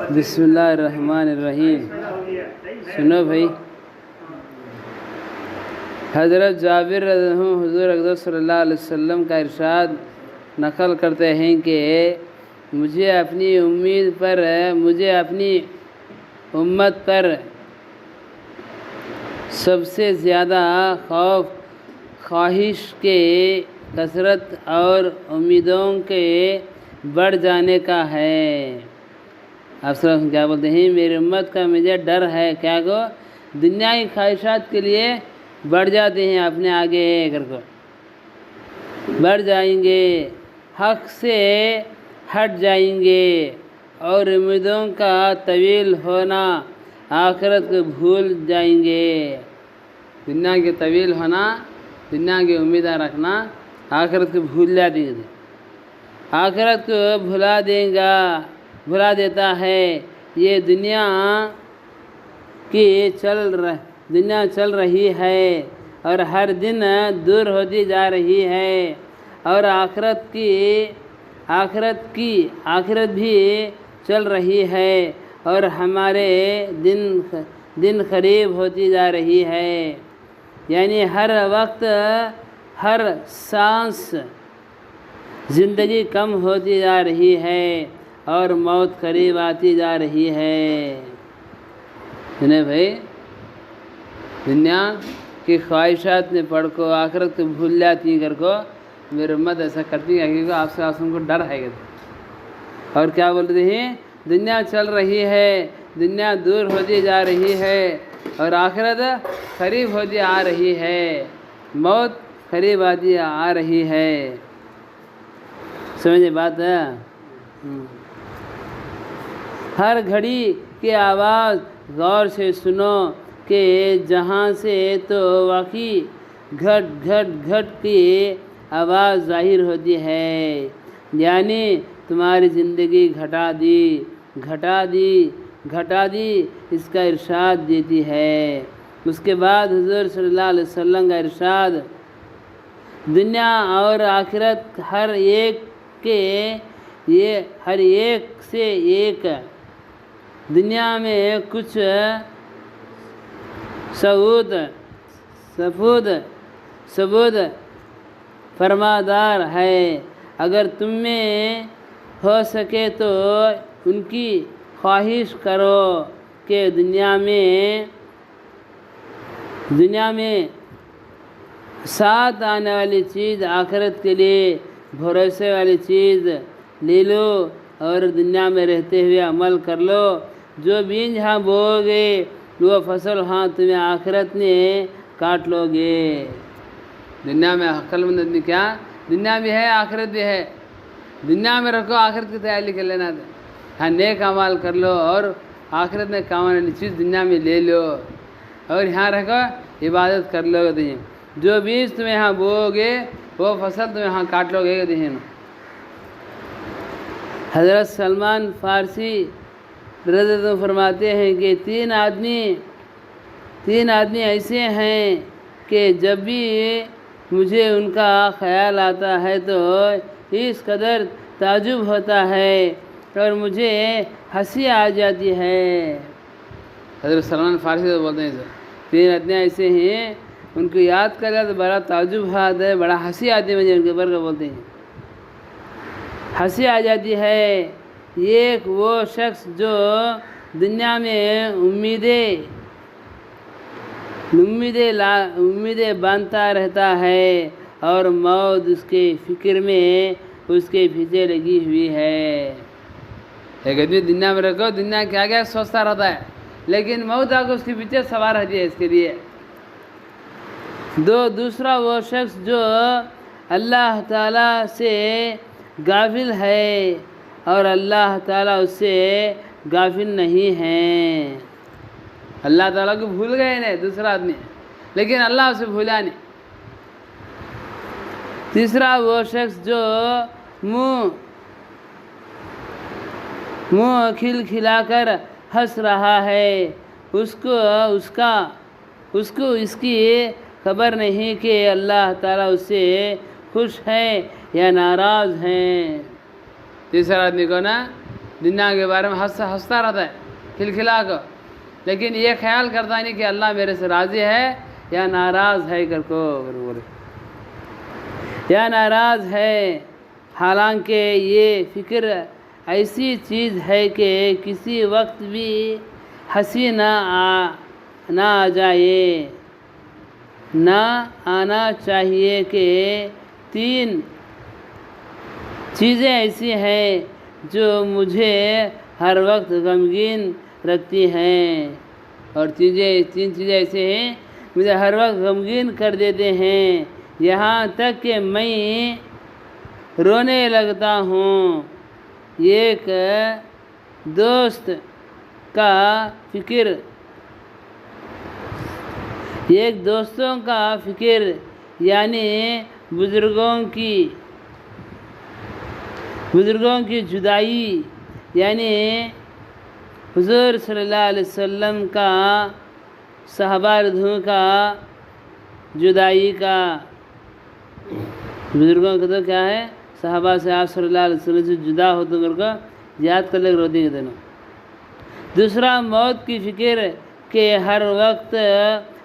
بسم اللہ الرحمن الرحیم. سنو بھائی، حضرت جابر رضی اللہ عنہ حضور اقدس صلی اللہ علیہ وسلم کا ارشاد نقل کرتے ہیں کہ مجھے اپنی امت پر سب سے زیادہ خواہش کے کثرت اور امیدوں کے بڑھ جانے کا ہے. آپ سب کیا بولتے ہیں؟ میری امت کا مجھے ڈر ہے کیا کو دنیائی خواہشات کے لیے بڑھ جاتے ہیں، اپنے آگے کر کو بڑھ جائیں گے، حق سے ہٹ جائیں گے اور امیدوں کا طویل ہونا آخرت کو بھول جائیں گے. دنیا کے طویل ہونا، دنیا کی امیدیں رکھنا آخرت کو بھول جاتی ہے، آخرت کو بھلا دیتا ہے. یہ دنیا چل رہی ہے اور ہر دن دور ہوتی جا رہی ہے، اور آخرت بھی چل رہی ہے اور ہمارے دن قریب ہوتی جا رہی ہے. یعنی ہر وقت، ہر سانس زندگی کم ہوتی جا رہی ہے اور موت قریب آتی جا رہی ہے. بھائی، دنیا کی خواہشات میں پڑھ کو آخرت کو بھول جاتی کر کو میری امت ایسا کرتی ہے کہ آپ سے آسم کو ڈر ہے. اور کیا بولتے ہیں؟ دنیا چل رہی ہے، دنیا دور ہوتی جا رہی ہے اور آخرت قریب ہوتی آ رہی ہے، موت قریب آتی آ رہی ہے. سمجھے بات ہے؟ ہر گھڑی کی آواز غور سے سنو کہ جہاں سے تو واقعی گھٹ گھٹ گھٹ کی آواز ظاہر ہوتی ہے، یعنی تمہاری زندگی گھٹا دی اس کا ارشاد دیتی ہے. اس کے بعد حضور صلی اللہ علیہ وسلم کا ارشاد، دنیا اور آخرت ہر ایک سے ایک. دنیا میں کچھ ثبوت فرمادار ہے، اگر تم میں ہو سکے تو ان کی خواہش کرو کہ دنیا میں ساتھ آنے والی چیز آخرت کے لیے بھروسے والی چیز لے لو اور دنیا میں رہتے ہوئے عمل کر لو. جو بیج ہاں بو گے وہ فصل ہاں تمہیں آخرت میں کاٹ لو گے. دنیا میں عقل مند آدمی کیا، دنیا بھی ہے آخرت بھی ہے، دنیا میں رکھو آخرت کی تیاری کر لینا. ہاں نیک عمل کر لو اور آخرت میں کام والی چیز دنیا میں لے لو اور یہاں رکھو عبادت کر لو. جو بیج تمہیں یہاں بو گے وہ فصل تمہیں یہاں کاٹ لو گے. حضرت سلمان فارسی رضی اللہ عنہ فرماتے ہیں کہ تین آدمی ایسے ہیں کہ جب بھی مجھے ان کا خیال آتا ہے تو اس قدر تعجب ہوتا ہے اور مجھے ہنسی آ جاتی ہے. حضرت سلمان فارسی بولتے ہیں تین آدمی ایسے ہیں، ان کو یاد کرے تو بڑا تعجب آتا ہے، بڑا ہنسی آتی ہے مجھے ان کے اوپر کا. بولتے ہیں ہنسی آ جاتی ہے. ایک وہ شخص جو دنیا میں امیدیں باندھتا رہتا ہے اور موت اس کے فکر میں اس کے پیچھے لگی ہوئی ہے. ایک آدمی دنیا میں رکھو، دنیا کیا کیا سوچتا رہتا ہے، لیکن موت آ کے اس کے پیچھے سوار رہتی ہے اس کے لیے. دوسرا وہ شخص جو اللہ تعالیٰ سے غافل ہے اور اللہ تعالیٰ اس سے غافل نہیں ہے. اللہ تعالیٰ کو بھول گئے نہیں دوسرا آدمی، لیکن اللہ اسے بھولا نہیں. تیسرا وہ شخص جو منہ کھلا کر ہنس رہا ہے، اس کو اس کی خبر نہیں کہ اللہ تعالیٰ اسے خوش ہیں یا ناراض ہیں۔ تیسرا آدمی کو نا دنیا کے بارے میں ہنستا رہتا ہے کھلکھلا کر، لیکن یہ خیال کرتا نہیں کہ اللہ میرے سے راضی ہے یا ناراض ہے کر کو یا ناراض ہے۔ حالانکہ یہ فکر ایسی چیز ہے کہ کسی وقت بھی ہنسی نہ آ جائے، نہ آنا چاہیے کہ 3 چیزیں ایسی ہیں جو مجھے ہر وقت غمگین رکھتی ہیں، اور 3 چیزیں ایسے ہیں مجھے ہر وقت غمگین کر دیتے ہیں، یہاں تک کہ میں رونے لگتا ہوں۔ ایک دوست کا فکر، ایک دوستوں کا فکر یعنی بزرگوں کی جدائی، یعنی حضور صلی اللہ علیہ وسلم کا، صحابہ رضوان کا جدائی کا۔ بزرگوں کا تو کیا ہے، صحابہ سے آپ صلی اللہ علیہ وسلم سے جدا ہو تو میرے کو یاد کر لے روتے کے دنوں۔ دوسرا موت کی فکر کہ ہر وقت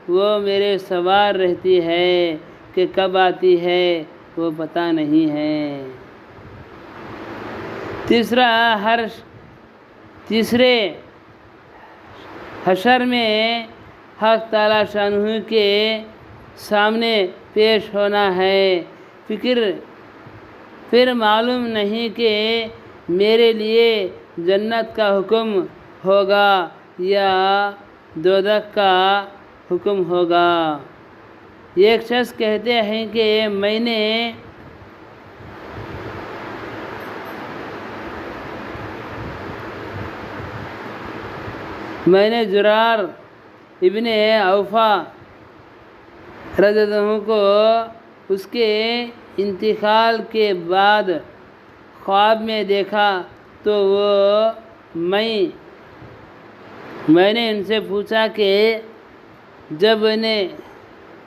وہ میرے سوار رہتی ہے کہ کب آتی ہے وہ پتہ نہیں ہے۔ تیسرے حشر میں حق تعالیٰ شانہ کے سامنے پیش ہونا ہے۔ پھر معلوم نہیں کہ میرے لیے جنت کا حکم ہوگا یا دوزخ کا حکم ہوگا۔ ایک شخص کہتے ہیں کہ میں نے زرار ابن اوفا رضی اللہ عنہ کو اس کے انتقال کے بعد خواب میں دیکھا تو میں نے ان سے پوچھا کہ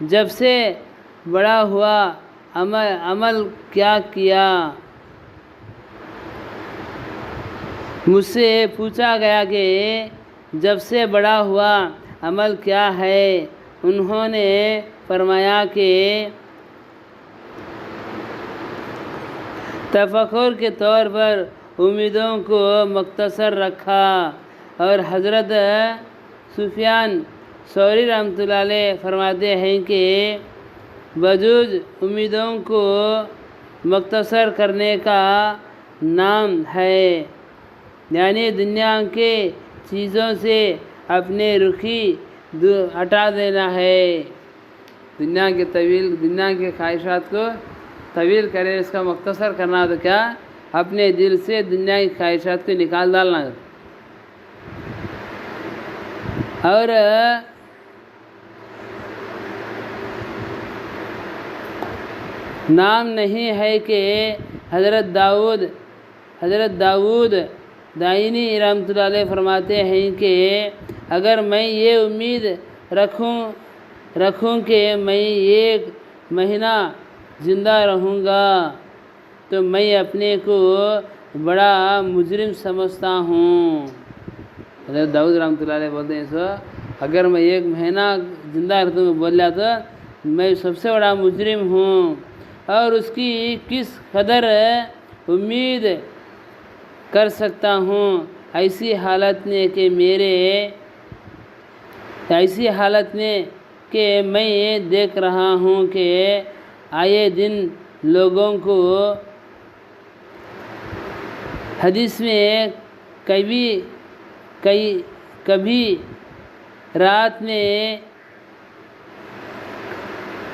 جب سے بڑا ہوا عمل کیا کیا؟ مجھ سے پوچھا گیا کہ جب سے بڑا ہوا عمل کیا ہے؟ انہوں نے فرمایا کہ تفکر کے طور پر امیدوں کو مختصر رکھا، اور حضرت سفیان ثوری رحمۃ اللہ علیہ فرماتے ہیں کہ وجود امیدوں کو مختصر کرنے کا نام ہے، یعنی دنیا کے چیزوں سے اپنے رخی ہٹا دینا ہے۔ دنیا کے خواہشات کو طویل کرے، اس کا مختصر کرنا تو کیا، اپنے دل سے دنیا کی خواہشات کو نکال ڈالنا۔ اور نام نہیں ہے کہ حضرت داؤد دائنی رحمۃ اللہ علیہ فرماتے ہیں کہ اگر میں یہ امید رکھوں کہ میں 1 مہینہ زندہ رہوں گا تو میں اپنے کو بڑا مجرم سمجھتا ہوں۔ حضرت داؤد رحمۃ اللہ علیہ بولتے ہیں سو اگر میں 1 مہینہ زندہ رہتا ہوں بول جاتا تو میں سب سے بڑا مجرم ہوں، اور اس کی کس قدر امید کر سکتا ہوں، ایسی حالت میں کہ میں دیکھ رہا ہوں کہ آئے دن لوگوں کو حدیث میں کبھی رات میں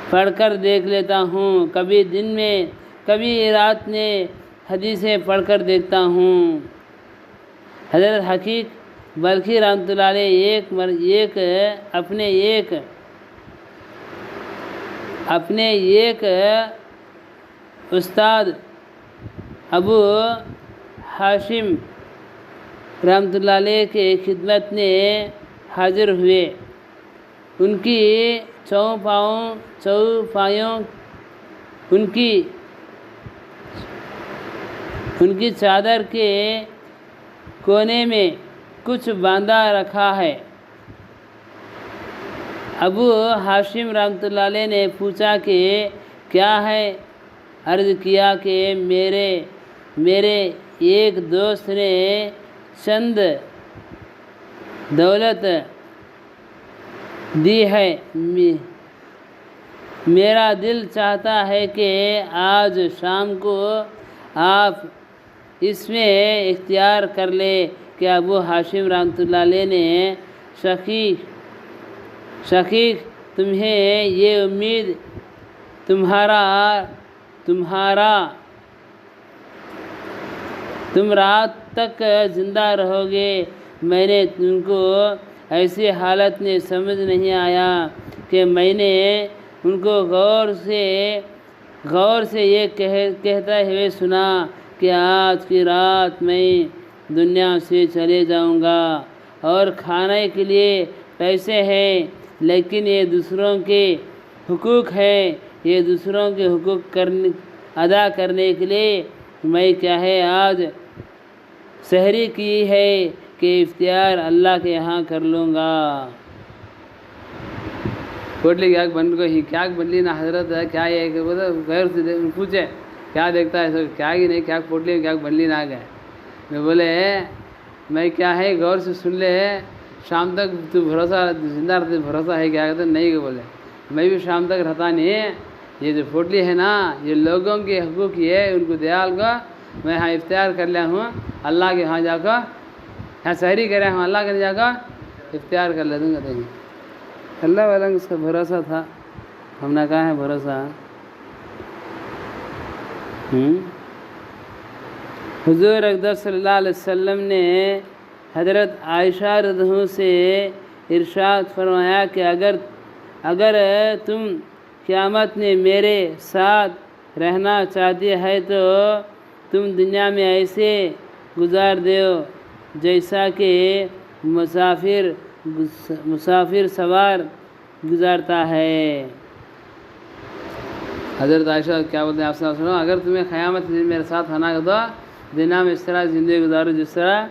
پڑھ کر دیکھ لیتا ہوں، کبھی دن میں، کبھی رات میں حدیثیں پڑھ کر دیکھتا ہوں۔ حضرت حقیق بلخی رحمۃ اللہ علیہ اپنے ایک استاد ابو ہاشم رحمۃ اللہ علیہ کے خدمت میں حاضر ہوئے۔ ان کی چوپایوں ان کی چادر کے کونے میں کچھ باندھا رکھا ہے۔ ابو ہاشم رحمۃ اللہ علیہ نے پوچھا کہ کیا ہے؟ عرض کیا کہ میرے ایک دوست نے چند دولت دی ہے، میرا دل چاہتا ہے کہ آج شام کو آپ اس میں اختیار کر لے کہ ابو ہاشم رحمۃ اللہ علیہ نے شقیق تمہیں یہ امید تم رات تک زندہ رہو گے۔ میں نے تم کو ایسی حالت میں سمجھ نہیں آیا کہ میں نے ان کو غور سے یہ کہتے ہوئے سنا کہ آج کی رات میں دنیا سے چلے جاؤں گا اور کھانے کے لیے پیسے ہیں، لیکن یہ دوسروں کے حقوق ہے، یہ دوسروں کے حقوق ادا کرنے کے لیے میں کیا ہے آج سحری کی ہے کہ اختیار اللہ کے یہاں کر لوں گا۔ کوٹلی کیا بن کو ہی کیا بنلی نا حضرت ہے کیا یہ کہ غیر سے پوچھے کیا دیکھتا ہے سر کیا ہی نہیں کیا کوٹلی کیا بنلی نہ گئے۔ میں بولے میں کیا ہے غور سے سن لے شام تک تو بھروسہ زندہ رہتے بھروسہ ہے کیا کہتے نہیں کہ بولے میں بھی شام تک رہتا نہیں، یہ جو پوٹلی ہے نا یہ لوگوں کے حقوق ہی ہے، ان کو دیال کو میں یہاں اختیار کر لیا ہوں، اللہ کے یہاں جا کر یہاں سحری کرے ہوں، اللہ کے جا کر اختیار کر لے دوں گا۔ دیکھیں اللہ والا اس کا بھروسہ تھا، ہم نے کہا ہے بھروسہ۔ حضور اقدس صلی اللہ علیہ وسلم نے حضرت عائشہ رضی اللہ عنہا سے ارشاد فرمایا کہ اگر تم قیامت میں میرے ساتھ رہنا چاہتی ہے تو تم دنیا میں ایسے گزار دو جیسا کہ مسافر سوار گزارتا ہے۔ حضرت عائشہ کیا بولتے ہیں آپ سنو اگر تمہیں قیامت میرے ساتھ ہونا ہے تو دنیا میں اس طرح زندگی گزارو جس طرح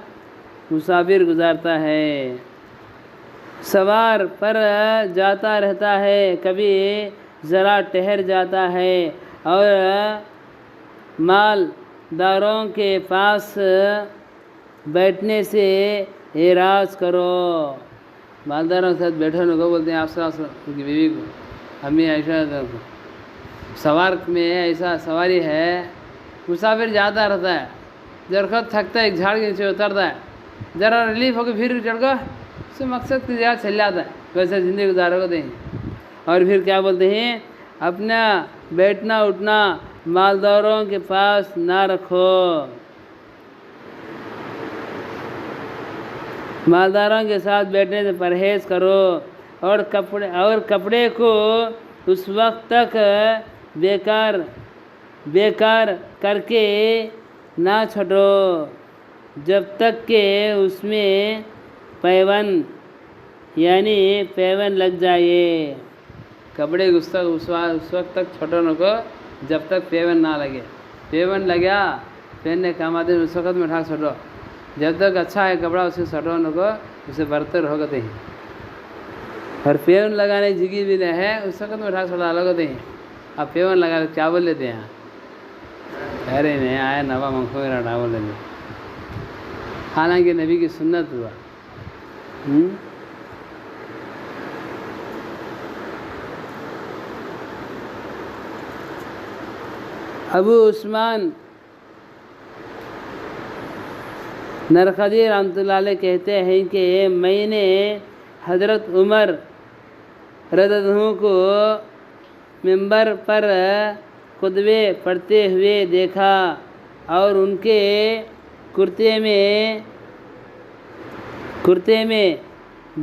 مسافر گزارتا ہے۔ سوار پر جاتا رہتا ہے، کبھی ذرا ٹھہر جاتا ہے اور مالداروں کے پاس بیٹھنے سے اعراض کرو۔ مالداروں کے ساتھ بیٹھو کو بولتے ہیں آپ کی بیوی کو، امی عائشہ کو۔ سوار میں ایسا سواری ہے، مسافر جاتا رہتا ہے، جب خود تھکتا ہے ایک جھاڑ کے نیچے اترتا ہے، ذرا ریلیف ہو کے پھر چڑھ کر اس سے مقصد کی زیادہ چل جاتا ہے، ویسے زندگی گزارو گے نہیں۔ اور پھر کیا بولتے ہیں اپنا بیٹھنا اٹھنا مالداروں کے پاس نہ رکھو، مالداروں کے ساتھ بیٹھنے سے پرہیز کرو، اور کپڑے کو اس وقت تک بیکار کر کے نہ چھوڑو جب تک کہ اس میں پیون لگ جائے۔ کپڑے اس وقت تک چھوٹو نہ کو جب تک پیون نہ لگے، پیون لگیا پہننے کام آتے اس وقت میں اٹھا چھوٹو، جب تک اچھا ہے کپڑا اسے چھوٹو نہ کو اسے برتر ہوگا نہیں، اور پیون لگانے جگی بھی نہیں ہے اس وقت میں اٹھا چھوٹا الگ ہوتے ہیں۔ اب پیون لگا کیا بول لیتے ہیں ارے نہیں آیا نوا منکھو میرا ڈھا بول لیتے، حالانکہ نبی کی سنت ہوا۔ ابو عثمان نرخدی رحمۃ اللہ علیہ کہتے ہیں کہ میں نے حضرت عمر رضی اللہ عنہ کو ممبر پر خطبے پڑھتے ہوئے دیکھا اور ان کے کرتے میں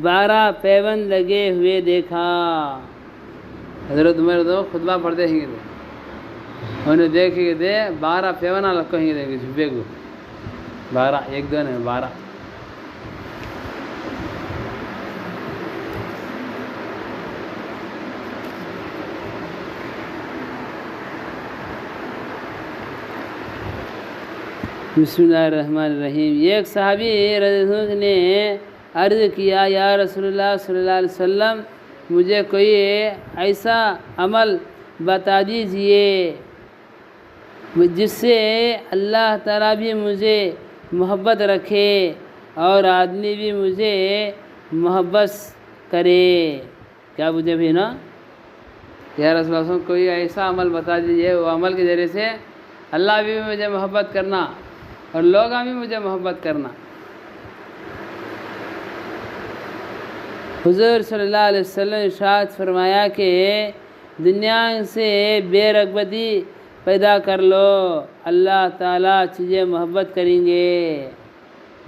12 پیون لگے ہوئے دیکھا۔ حضرت عمر تو خطبہ پڑھتے ہیں انہیں دیکھے کہ 12 پیونا لگو ہیں دیکھے جھبے کو 12 ایک دو نہیں 12۔ بسم اللہ الرحمن الرحیم۔ ایک صحابی رضی اللہ عنہ نے عرض کیا، یا رسول اللہ صلی اللہ علیہ وسلم، مجھے کوئی ایسا عمل بتا دیجئے جس سے اللہ تعالیٰ بھی مجھے محبت رکھے اور آدمی بھی مجھے محبت کرے۔ کیا مجھے بھی نا یا رسول اللہ صلی اللہ علیہ وسلم کوئی ایسا عمل بتا دیجئے، وہ عمل کے ذریعے سے اللہ بھی مجھے محبت کرنا اور لوگ بھی مجھے محبت کرنا۔ حضور صلی اللہ علیہ وسلم نے ارشاد فرمایا کہ دنیا سے بے رغبتی پیدا کر لو، اللہ تعالیٰ تجھے محبت کریں گے۔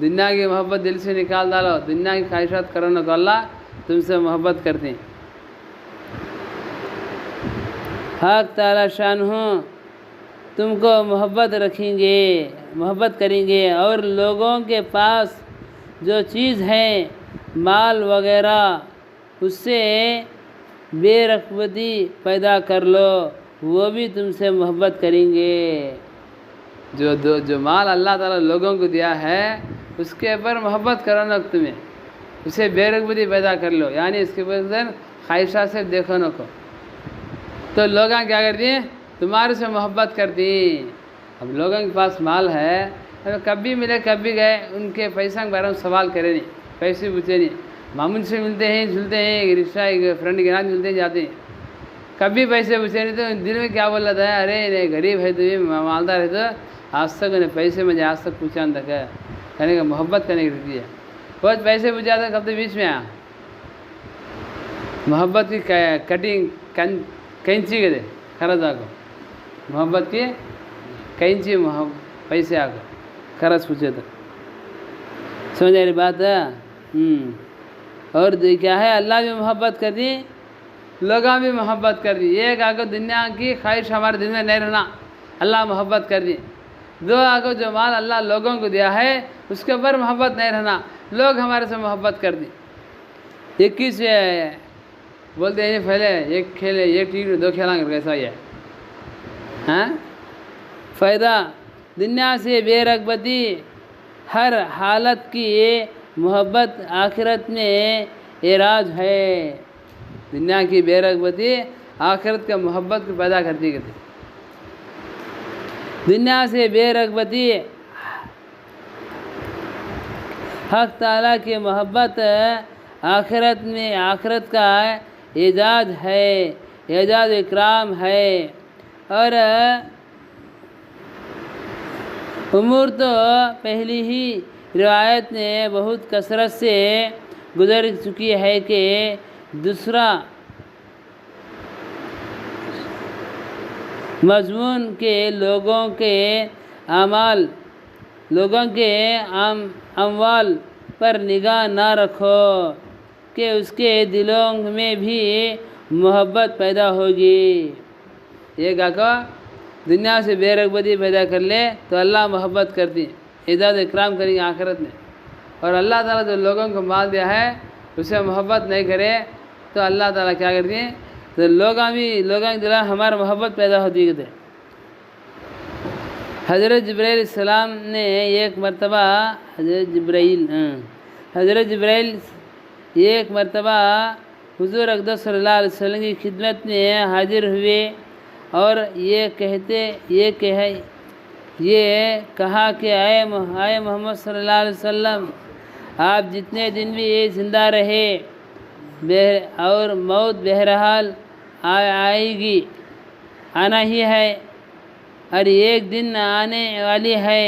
دنیا کی محبت دل سے نکال ڈالو، دنیا کی خواہشات کرو نا تو اللہ تم سے محبت کرتے ہیں۔ حق تعالیٰ شانہ تم کو محبت رکھیں گے، محبت کریں گے، اور لوگوں کے پاس جو چیز ہے مال وغیرہ اس سے بے رغبتی پیدا کر لو، وہ بھی تم سے محبت کریں گے۔ جو مال اللہ تعالیٰ لوگوں کو دیا ہے اس کے اوپر محبت کرو نا تمہیں، اسے بے رغبتی پیدا کر لو، یعنی اس کے اوپر خواہشات سے دیکھو نہ کو، تو لوگ کیا کرتی ہیں؟ تمہارے سے محبت کرتی ہیں۔ اب لوگوں کے پاس مال ہے، کبھی ملے کبھی گئے، ان کے پیسہ کے بارے میں سوال کرے نہیں، پیسے پوچھے نہیں، معمول سے ملتے ہیں جلتے ہیں، ایک رشتہ ایک فرینڈ کے ساتھ ملتے ہیں جاتے ہیں، کبھی پیسے پوچھے نہیں، تو دل میں کیا بول رہا ہے، ارے نہیں غریب ہے تو یہ مالدار ہے تو آج تک انہیں پیسے مجھے آج تک پوچھا نہیں تک ہے، کہنے کا محبت کرنے کی رہتی ہے۔ بہت پیسے پوچھا تھا کب تو بیچ میں آیا، محبت کی کٹنگ کینچی کے دے خرچ آ کو، محبت کی کینچی پیسے آ کو خرچ پوچھے تو سمجھ رہی بات ہے۔ اور کیا ہے، اللہ بھی محبت کر دی، لوگوں بھی محبت کر دی۔ ایک آگو دنیا کی خواہش ہمارے دل میں نہیں رہنا، اللہ محبت کر دی۔ دو آگو جو مال اللہ لوگوں کو دیا ہے اس کے اوپر محبت نہیں رہنا، لوگ ہمارے سے محبت کر دی۔ 21 بولتے ہیں پہلے ایک کھیلے ایک ٹیم دو کھیلا کر کیسا ہی ہے ہاں فائدہ۔ دنیا سے بے رغبتی ہر حالت کی محبت آخرت میں اعراض ہے۔ دنیا کی بے رغبتی آخرت کا محبت کو پیدا کرتی ہے۔ دنیا سے بے رغبتی حق تعالیٰ کی محبت آخرت میں آخرت کا اعزاز ہے، اعزاز اکرام ہے۔ اور امور تو پہلی ہی روایت نے بہت کثرت سے گزر چکی ہے کہ دوسرا مضمون کے لوگوں کے اعمال، لوگوں کے اموال پر نگاہ نہ رکھو کہ اس کے دلوں میں بھی محبت پیدا ہوگی۔ یہ کہا دنیا سے بے رغبتی پیدا کر لے تو اللہ محبت کرتی، اعزاز اکرام کریں گے آخرت میں۔ اور اللہ تعالیٰ جو لوگوں کو مال دیا ہے اسے محبت نہیں کرے تو اللہ تعالیٰ کیا کرتی ہیں، تو لوگوں کے دل میں ہمارا محبت پیدا ہوتی ہے۔ حضرت جبرائیل السلام نے ایک مرتبہ حضرت جبرائیل ایک مرتبہ حضور اقدس صلی اللہ علیہ وسلم کی خدمت میں حاضر ہوئے اور یہ کہا کہ اے محمد صلی اللہ علیہ وسلم، آپ جتنے دن بھی زندہ رہے اور موت بہرحال آئے گی، آنا ہی ہے، اور ایک دن آنے والی ہے۔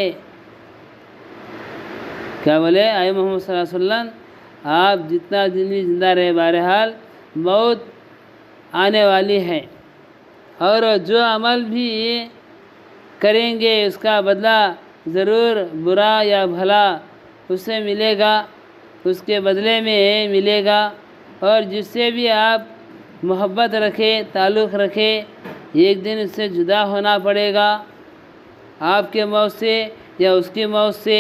کیا بولے؟ اے محمد صلی اللہ علیہ وسلم، آپ جتنا دن بھی زندہ رہے بہرحال موت آنے والی ہے، اور جو عمل بھی کریں گے اس کا بدلہ ضرور برا یا بھلا اسے ملے گا، اس کے بدلے میں ملے گا۔ اور جس سے بھی آپ محبت رکھے، تعلق رکھے، ایک دن اس سے جدا ہونا پڑے گا، آپ کے موت سے یا اس کی موت سے۔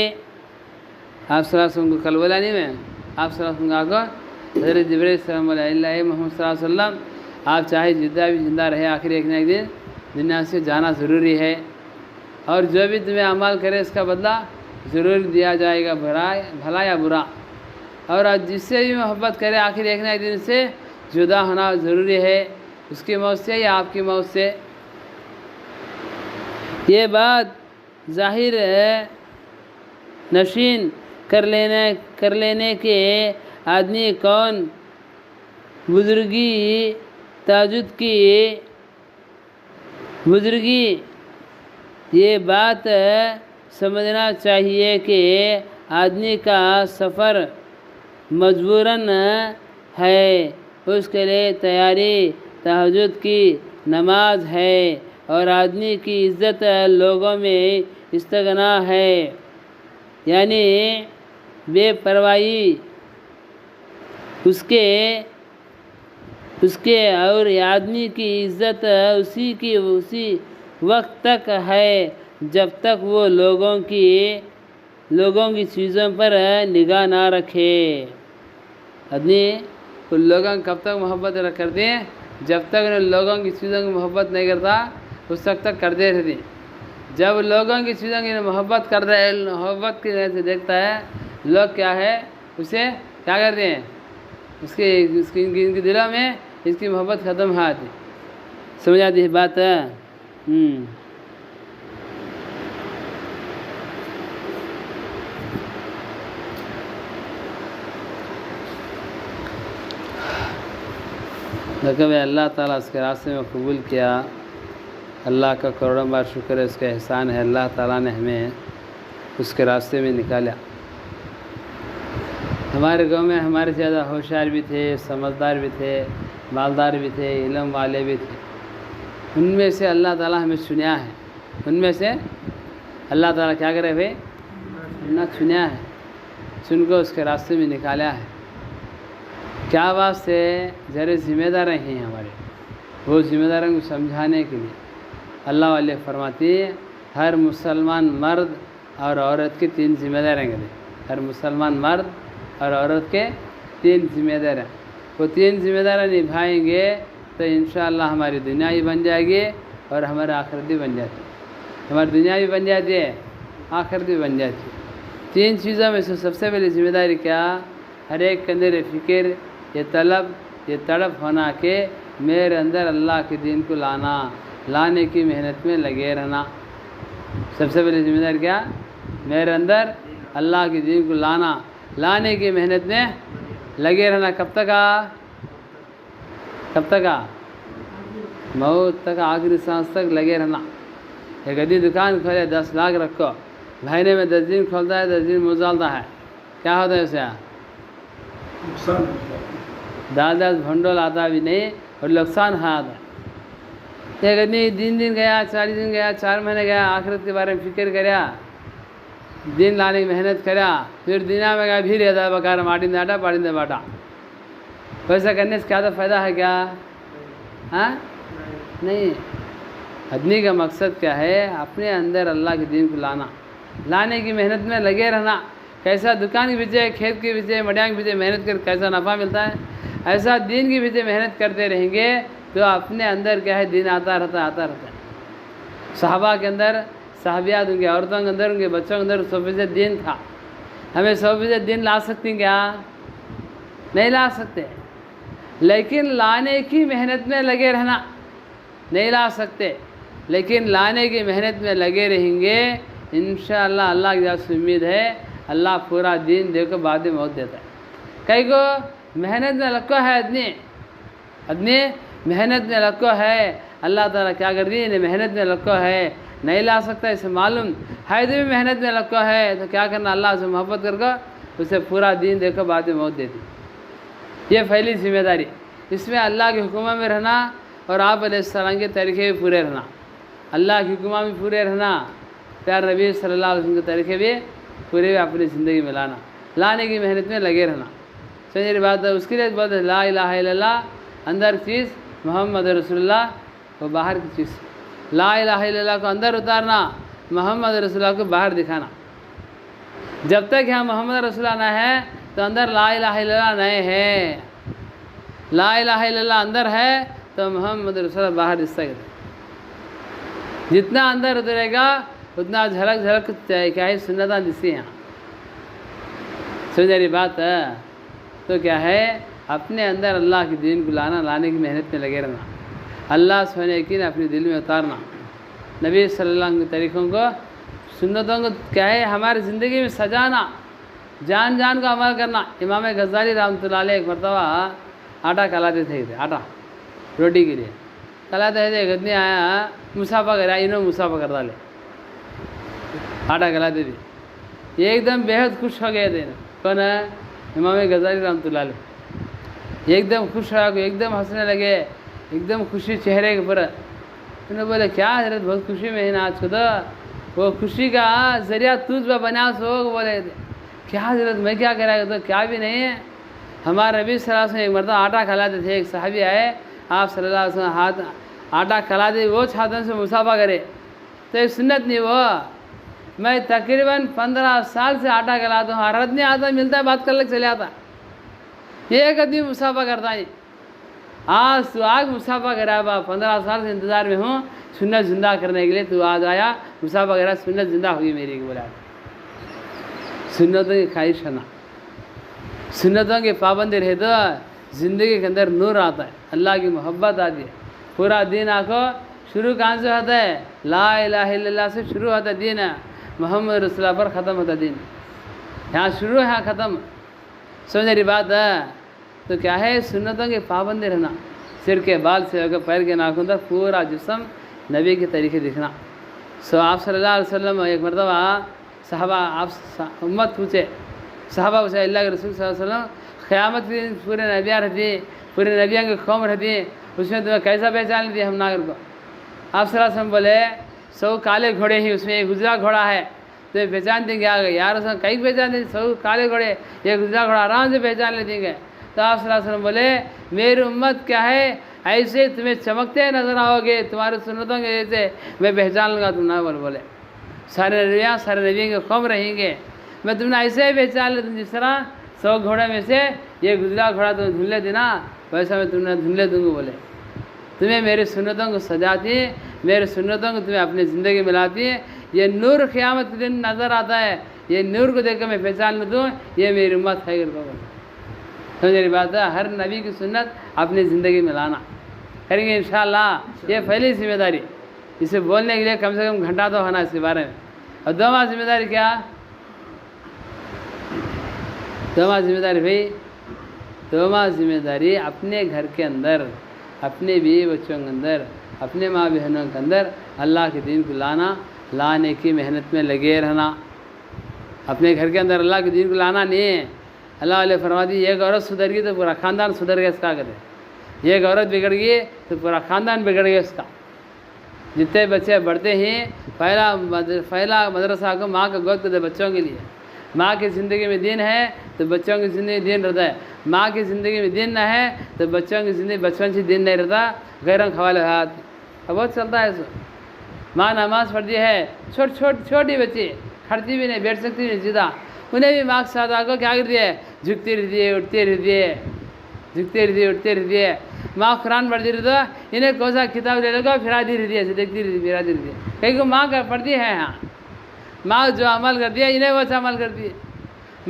آپ صلی اللہ علیہ وسلم کو کل بولا نہیں میں، آپ صلی اللہ علیہ وسلم کو حضرت جبرائیل السلام علیہ محمد صلی اللہ علیہ وسلم، آپ چاہے جدہ بھی زندہ رہے آخر ایک نہ ایک دن دنیا سے جانا ضروری ہے، اور جو بھی تمہیں عمل کرے اس کا بدلہ ضرور دیا جائے گا، بھلا یا برا۔ اور جس سے بھی محبت کرے آخر ایک نہ ایک دن سے جدا ہونا ضروری ہے، اس کی موت سے یا آپ کی موت سے۔ یہ بات ظاہر ہے نشین کر لینے کے آدمی کون؟ بزرگی یہ بات سمجھنا چاہیے کہ آدمی کا سفر مجبوراً ہے، اس کے لیے تیاری تہجد کی نماز ہے، اور آدمی کی عزت لوگوں میں استغنا ہے، یعنی بے پرواہی اس کے اور آدمی کی عزت اسی وقت تک ہے جب تک وہ لوگوں کی چیزوں پر نگاہ نہ رکھے۔ آدمی ان لوگوں کب تک محبت کرتے ہیں؟ جب تک ان لوگوں کی چیزوں کی محبت نہیں کرتا اس وقت تک کرتے رہتے۔ جب لوگوں کی چیزوں کی محبت کرتا ہے، محبت کی نظر سے دیکھتا ہے، لوگ کیا ہے اسے کیا کرتے ہیں، ان کے دلوں میں اس کی محبت ختم ہو جاتی۔ سمجھ آتی ہے بات؟ لیکن اللہ تعالیٰ اس کے راستے میں قبول کیا، اللہ کا کروڑوں بار شکر ہے، اس کا احسان ہے، اللہ تعالیٰ نے ہمیں اس کے راستے میں نکالا۔ ہمارے گاؤں میں ہمارے زیادہ ہوشیار بھی تھے، سمجھدار بھی تھے، مالدار بھی تھے، علم والے بھی تھے۔ ان میں سے اللہ تعالیٰ ہمیں چنیا ہے، ان میں سے اللہ تعالیٰ کیا کرے بھائی؟ چنیا ہے، چن کو اس کے راستے میں نکالا ہے۔ کیا بات سے ذرے ذمہ دار ہیں ہمارے، وہ ذمہ داروں کو سمجھانے کے لیے اللہ والے فرماتی ہے ہر مسلمان مرد اور عورت کے 3 ذمہ دار ہیں۔ ہر مسلمان مرد اور عورت کے 3 ذمہ دار ہیں، وہ 3 ذمہ دار نبھائیں گے تو انشاءاللہ ہماری دنیا بھی بن جائے گی اور ہماری آخرت بھی بن جاتی ہے۔ ہماری دنیا بھی بن جاتی ہے، آخرت بھی بن جاتی ہے۔ 3 چیزوں میں سے سب سے پہلی ذمہ داری کیا؟ ہر ایک کے اندر یہ فکر، یہ طلب، یہ تڑپ ہونا کہ میرے اندر اللہ کے دین کو لانے کی محنت میں لگے رہنا۔ سب سے پہلی ذمہ داری کیا؟ میرے اندر اللہ کے دین کو لانے کی محنت میں لگے رہنا۔ کب تک موت تک، آخری سانس تک لگے رہنا۔ ایک آدمی دکان کھولے 10 لاکھ رکھو، مہینے میں 10 دن کھولتا ہے، 10 دن مزالتا ہے، کیا ہوتا ہے اسے؟ 10 بھنڈول آتا بھی نہیں اور نقصان آتا ہے۔ ایک آدمی 3 دن گیا، 40 دن گیا، 4 مہینے گیا، آخرت کے بارے میں فکر کریا، دین لانے کی محنت کریا، پھر دنیا میں گیا بھی رہتا ہے بکار ماٹی داٹا پاڑی دے باٹا۔ ویسا کرنے سے کیا تو فائدہ ہے کیا؟ نہیں۔ آدمی کا مقصد کیا ہے؟ اپنے اندر اللہ کے دین کو لانے کی محنت میں لگے رہنا۔ کیسا دکان کے پیچھے، کھیت کے پیچھے، مڈیاں کے پیچھے محنت کر کیسا نفع ملتا ہے، ایسا دین کے پیچھے محنت کرتے رہیں گے تو اپنے اندر کیا ہے دین آتا رہتا ہے۔ صحابہ کے اندر، صحابیات، ان کے عورتوں کے اندر، ان کے بچوں کے اندر 100% دین تھا۔ ہمیں 100% دین لا سکتی کیا؟ نہیں لا سکتے، لیکن لانے کی محنت میں لگے رہنا۔ نہیں لا سکتے لیکن لانے کی محنت میں لگے رہیں گے، انشاءاللہ اللہ کی طرف سے امید ہے اللہ پورا دین دے کو بعد میں موت دیتا ہے۔ کئی کو محنت میں لگو ہے، آدمی محنت میں لگو ہے، اللہ تعالیٰ کیا کر دی؟ محنت میں لگو ہے، نہیں لا سکتا، اسے معلوم ہے بھی محنت میں لگو ہے تو کیا کرنا؟ اللہ سے محبت کر کے اسے پورا دین دے کو بعد میں موت دیتی۔ یہ پہلی ذمہ داری، اس میں اللہ کے حکموں میں رہنا اور آپ علیہ السلام کے طریقے بھی پورے رہنا، اللہ کے حکموں میں پورے رہنا، پیار نبی صلی اللہ علیہ وسلم کے طریقے بھی پورے اپنی زندگی میں لانے کی محنت میں لگے رہنا۔ سمجھے بات ہے؟ اس کے لیے بات ہے لا الہ الا اللہ، اندر چیز محمد رسول اللہ، وہ باہر کی چیز۔ لا الہ الا اللہ کو اندر اتارنا، محمد رسول اللہ کو باہر دکھانا۔ جب تک یہاں محمد رسول اللہ نہ ہے تو اندر لا الہ الا اللہ نہیں ہے۔ لا الہ الا اللہ اندر ہے تو محمد رسول اللہ باہر دکھتا ہے۔ جتنا اندر اترے گا اتنا جھلک کیا ہے سنتاں دسی ہیں. سمجھ رہی بات ہے؟ تو کیا ہے اپنے اندر اللہ کے دین کو لانے کی محنت میں لگے رہنا، اللہ سونے کی اپنے دل میں اتارنا، نبی صلی اللہ علیہ وسلم کے طریقوں کو سنتوں کو کیا ہے ہماری زندگی میں سجانا، جان کو عمل کرنا. امام غزالی رحمۃ اللہ علیہ ایک مرتبہ آٹا کھلاتے تھے، آٹا روٹی کے لیے کھلاتے تھے. ایک آدمی آیا مسافہ کرا، انہوں مسافہ کر ڈالے، آٹا کھلاتے تھے. ایک دم بےحد خوش ہو گئے تھے. کون ہے؟ امام غزالی رحمۃ اللہ علیہ. ایک دم خوش ہوا، ایک دم ہنسنے لگے، ایک دم خوشی چہرے کے اوپر. انہوں نے بولے کیا حضرت بہت خوشی میں ہے نا آج کو، تو وہ خوشی کا ذریعہ تجھ پہ بنا سو. بولے کیا حضرت میں کیا کرا تو کیا بھی نہیں ہے. ہمارے نبی صلی اللہ علیہ وسلم ایک مرتبہ آٹا کھلاتے تھے. ایک صحابی آئے، آپ صلی اللہ علیہ وسلم آٹا کھلاتے، وہ چھاتوں سے مسافہ کرے تو ایک سنت نہیں. وہ میں تقریباً 15 سال سے آٹا کھلاتا ہوں، ہر آدمی آتا ملتا ہے بات کر لے چلے آتا، ایک آدمی مسافہ کرتا ہے. آج تو آج مسافہ کرا، 15 سال سے انتظار میں ہوں سنت زندہ کرنے کے لیے، تو آج آیا مسافہ کرا، سنت زندہ ہوئی میری. بولا سنتوں کی خواہش ہونا، سنتوں کے پابندی رہے تو زندگی کے اندر نور آتا ہے، اللہ کی محبت آتی ہے. پورا دین آنکھو شروع کہاں سے ہوتا ہے؟ لا الہ الا اللہ سے شروع ہوتا ہے دین، محمد رسول اللہ پر ختم ہوتا دین. یہاں شروع ہے، یہاں ختم. سمجھ رہی بات ہے؟ تو کیا ہے سنتوں کے پابندی رہنا، سر کے بال سے ہو کے پیر کے ناخن تک پورا جسم نبی کے طریقے دکھنا. آپ صلی اللہ علیہ وسلم ایک مرتبہ صحابہ آپ امت پوچھے، صحابہ پوچھے اللہ کے رسول صلی اللہ علیہ وسلم قیامت کے دن پورے نبیاں رہتی، پورے نبیاں کی قوم رہتی، اس میں تمہیں کیسا پہچان لیتی ہم ناگر کو؟ آپ صلی اللہ علیہ وسلم بولے 100 کالے گھوڑے ہیں، اس میں ایک گزرا گھوڑا ہے، تو یہ پہچان دیں گے. آ گئے یار اس میں کئی پہچان دیں، 100 کالے گھوڑے، یہ گزرا گھوڑا آرام سے پہچان لیتے گے. تو آپ صلی اللہ علیہ وسلم بولے میری امت کیا ہے ایسے تمہیں چمکتے نظر آؤ گے، تمہارے سنتوں کے جیسے میں پہچان لوں گا. تم نہ بولے سارے نبیوں کے قوم رہیں گے، میں تم نے ایسے ہی پہچان لیا. جس طرح 100 گھوڑے میں سے یہ گزرا گھوڑا تمہیں دھلے دینا، ویسا میں تم نے دھلے دوں گا. بولے تمہیں میری سنتوں کو سجاتی، میرے سنتوں کو تمہیں اپنی زندگی میں لاتی ہے. یہ نور قیامت کے دن نظر آتا ہے، یہ نور کو دیکھ کر میں پہچان لوں دوں یہ میری امت ہے. سمجھ رہی بات ہے؟ ہر نبی کی سنت اپنی زندگی میں لانا کریں گے انشاءاللہ. یہ پہلی ذمہ داری، اسے بولنے کے لیے کم سے کم گھنٹہ تو ہونا اس کے بارے میں. اور دوسری ذمہ داری کیا؟ دوسری ذمہ داری بھائی، دوسری ذمہ داری اپنے گھر کے اندر، اپنے بیوی بچوں کے اندر، اپنے ماں بہنوں کے اندر اللہ کے دین کو لانے کی محنت میں لگے رہنا. اپنے گھر کے اندر اللہ کے دین کو لانا نہیں ہے. اللہ علیہ فرما دی ایک عورت سدھر گئی تو پورا خاندان سدھر گیا. اس کا کہتے ہیں ایک عورت بگڑ گئی تو پورا خاندان بگڑ گیا اس کا. جتنے بچے بڑھتے ہیں پہلا مدرسہ کو ماں کا گود کرتے بچوں کے لیے. ماں کی زندگی میں دین ہے تو بچوں کی زندگی دین رہتا ہے، ماں کی زندگی میں دین نہ ہے تو بچوں کی زندگی بچپن سے دین نہیں رہتا. غیروں خوالے ہاتھ اب بہت چلتا ہے ایسا. ماں نماز پڑھتی ہے، چھوٹی بچی کھڑتی بھی نہیں، بیٹھ سکتی نہیں سیدھا، انہیں بھی ماں کے ساتھ آ کر کیا کرتی ہے؟ جھکتی رہتی ہے، اٹھتی رہتی ہے، جھکتی رہتی ہے. ماں قرآن پڑھتی رہتی ہے، انہیں کون سا کتاب لے لے گا پھراتی رہتی ہے، ایسے دیکھتی رہتی ہے. کہیں کہ ماں کا پڑھتی ہے، ہاں ماں جو عمل کرتی ہے انہیں وہ عمل کرتی ہے.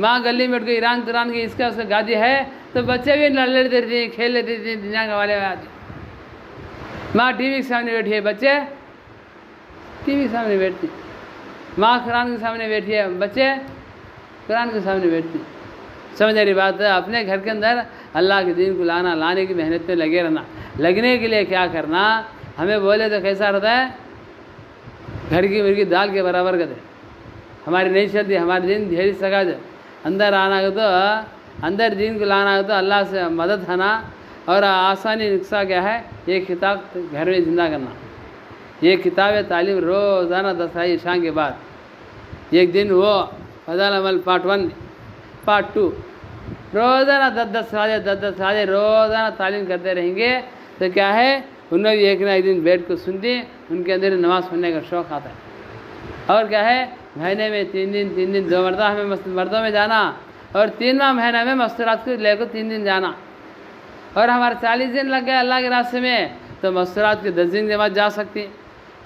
ماں گلی میں اٹھ کے ایران کی اس کا گادی ہے تو بچے بھی لڑ لیتے رہتے ہیں، کھیل لیتے رہتے ہیں، دنیا کے والے آتے. ماں ٹی وی کے سامنے بیٹھی ہے، بچے ٹی وی کے سامنے بیٹھتی. ماں قرآن کے سامنے بیٹھی ہے، بچے قرآن کے سامنے بیٹھتی. سمجھ رہی بات ہے؟ اپنے گھر کے اندر اللہ کے دین کو لانے کی محنت میں لگے رہنا. لگنے کے لیے کیا کرنا؟ ہمیں بولے تو کیسا رہتا ہے؟ گھر کی مرغی دال کے برابر کرتے. ہماری نہیں چلتی، ہمارے دین دھیری سکا جائے. اندر آنا ہو تو اندر دین کو لانا ہو تو اللہ سے مدد ہونا. اور آسانی نسخہ کیا ہے؟ یہ کتاب گھر میں زندہ کرنا. یہ کتاب تعلیم روزانہ 10 شام کے بعد ایک دن وہ فضائل عمل پارٹ 1 پارٹ 2 روزانہ 10 بجے روزانہ تعلیم کرتے رہیں گے تو کیا ہے انہیں بھی ایک نہ ایک دن بیٹھ کو سنتے، ان کے اندر نماز پڑھنے کا شوق آتا ہے. اور کیا ہے مہینے میں 3 دن 2 مرتبہ ہمیں مردوں میں جانا، اور 3واں مہینہ میں مستورات کو لے کر 3 دن جانا. اور ہمارے 40 دن لگ گئے اللہ کے راستے میں تو مستورات کے 10 دن کے بعد جا سکتے.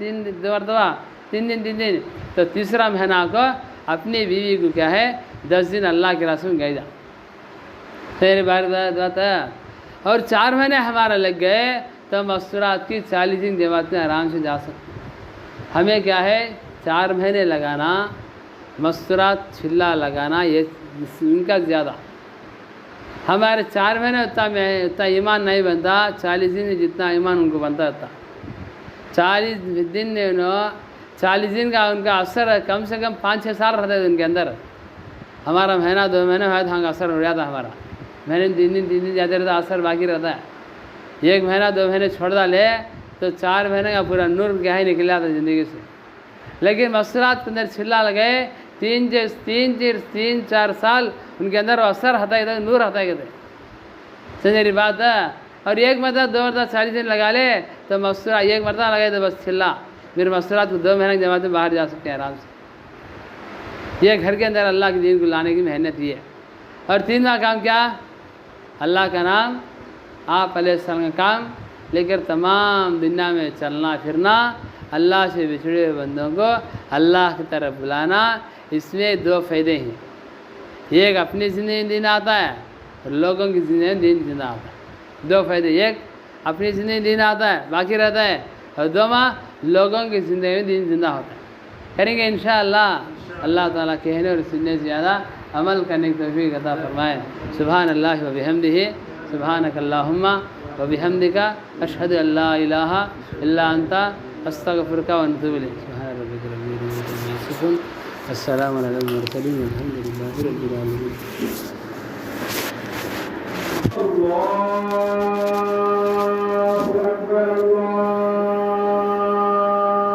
2 مرتبہ 3 دن تو تیسرا مہینہ کو اپنی بیوی کو کیا ہے 10 دن اللہ کے راستے میں گئے جا پھر بات ہے. اور 4 مہینے ہمارا لگ گئے تو مستورات کی 40 دن جماعت میں آرام سے جا سکتے. ہمیں کیا ہے 4 مہینے لگانا مستورات چھلا لگانا یہ ان کا زیادہ. ہمارے 4 مہینے اتنا ایمان نہیں بنتا. 40 دن میں جتنا ایمان ان کو بنتا تھا 40 دن میں 40 دن کا ان کا اثر کم سے کم 5-6 سال رہتا ہے ان کے اندر. ہمارا مہینہ 2 مہینے ہوا تو ہم کا اثر ہو جاتا. ہمارا مہینے 3 دن جاتے رہتا اثر باقی رہتا ہے. 1 مہینہ 2 مہینے چھوڑ ڈالے تو 4 مہینے کا پورا نور کیا ہی نکل جاتا زندگی سے. لیکن مستورات کے اندر چھلا لگے 3-4 سال ان کے اندر وہ اثر ہوتا ہے نور ہوتا ہے کہتے سنجری بات ہے. اور 1 مرتبہ 2 مرتبہ 40 دن لگا لے تو مستورات 1 مرتبہ لگائے تو بس چھلا پھر مستورات کو 2 مہینے کی جماعت میں باہر جا سکتے ہیں آرام سے. یہ گھر کے اندر اللہ کے دین کو لانے کی محنت یہ ہے. اور 3واں کام کیا اللہ کا نام آپ علیہ السلام کا کام لے کر تمام دنیا میں چلنا پھرنا اللہ سے بچھڑے ہوئے بندوں کو اللہ کی طرف بلانا. اس میں 2 فائدے ہیں. ایک اپنی زندگی میں دین آتا ہے اور لوگوں کی زندگی میں دین زندہ آتا ہے. 2 فائدے. ایک اپنی زندگی دین آتا ہے باقی رہتا ہے اور 2 لوگوں کی زندگی میں دین زندہ ہوتا ہے. کریں گے انشاءاللہ. اللہ تعالیٰ کہنے اور سننے سے زیادہ عمل کرنے کی توفیق عطا فرمائے. سبحان اللہ و بحمدہ سبحانک اللہم و بحمدک اشہد ان لا الہ الا انت استغفرک و اتوب الیک. سبحان ربک رب العزۃ عما یصفون السلام علی المرسلین والحمد للہ رب العالمین. اللہ اکبر.